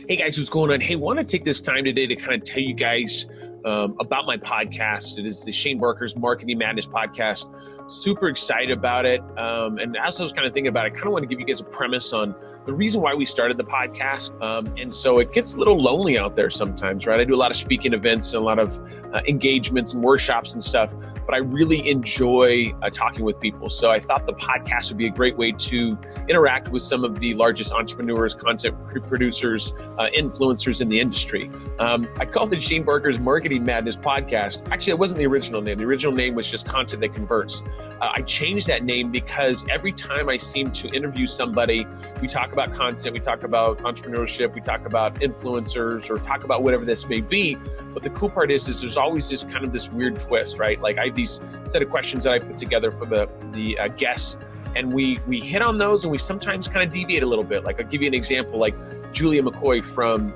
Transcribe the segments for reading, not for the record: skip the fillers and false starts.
Hey guys, what's going on? Hey, want to take this time today to kind of tell you guys about my podcast. It is the Shane Barker's Marketing Madness podcast. Super excited about it. And as I was kind of thinking about it, I kind of want to give you guys a premise on the reason why we started the podcast. And so it gets a little lonely out there sometimes, right? I do a lot of speaking events and a lot of engagements and workshops and stuff, but I really enjoy talking with people. So I thought the podcast would be a great way to interact with some of the largest entrepreneurs, content producers, influencers in the industry. I called it Shane Barker's Marketing Madness podcast. Actually, it wasn't the original name. The original name was just Content That Converts. I changed that name because every time I seem to interview somebody, we talk about content, we talk about entrepreneurship, we talk about influencers, or talk about whatever this may be. But the cool part is there's always this kind of this weird twist, right? Like I have these set of questions that I put together for the guests. And we hit on those and we sometimes kind of deviate a little bit. Like I'll give you an example, like Julia McCoy from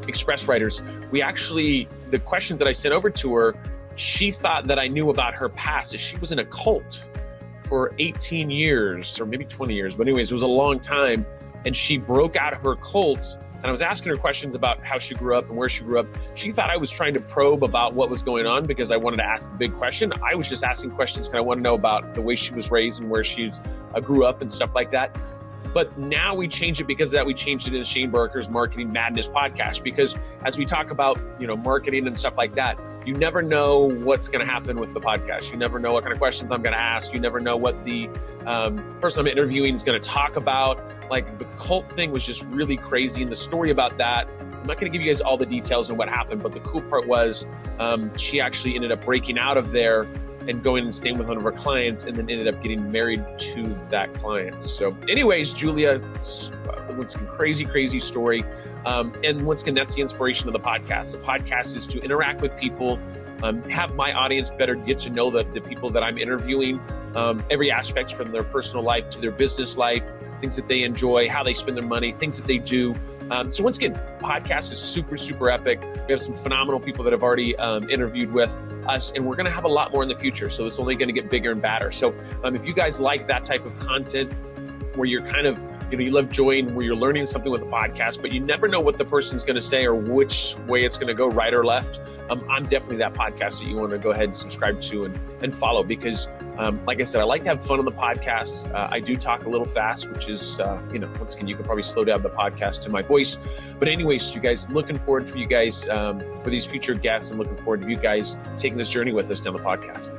Express Writers. The questions that I sent over to her, she thought that I knew about her past. She was in a cult for 18 years or maybe 20 years. But anyways, it was a long time. And she broke out of her cult. And I was asking her questions about how she grew up and where she grew up. She thought I was trying to probe about what was going on because I wanted to ask the big question. I was just asking questions because I want to know about the way she was raised and where she grew up and stuff like that. But now we changed it because of that. We changed it into Shane Barker's Marketing Madness podcast because as we talk about, marketing and stuff like that, you never know what's going to happen with the podcast. You never know what kind of questions I'm going to ask. You never know what the person I'm interviewing is going to talk about. Like the cult thing was just really crazy. And the story about that, I'm not going to give you guys all the details on what happened, but the cool part was she actually ended up breaking out of there and going and staying with one of our clients and then ended up getting married to that client. So anyways, Julia, what's a crazy story. And once again, that's the inspiration of the podcast. The podcast is to interact with people, have my audience better get to know the people that I'm interviewing, every aspect from their personal life to their business life, things that they enjoy, how they spend their money, things that they do. So once again, podcast is super epic. We have some phenomenal people that have already interviewed with us, and we're going to have a lot more in the future. So it's only going to get bigger and badder. So if you guys like that type of content where you're kind of, you love joining, where you're learning something with a podcast, but you never know what the person's going to say or which way it's going to go, right or left. I'm definitely that podcast that you want to go ahead and subscribe to and follow because, like I said, I like to have fun on the podcast. I do talk a little fast, which is, once again, you can probably slow down the podcast to my voice. But anyways, you guys, looking forward for you guys for these future guests and looking forward to you guys taking this journey with us down the podcast.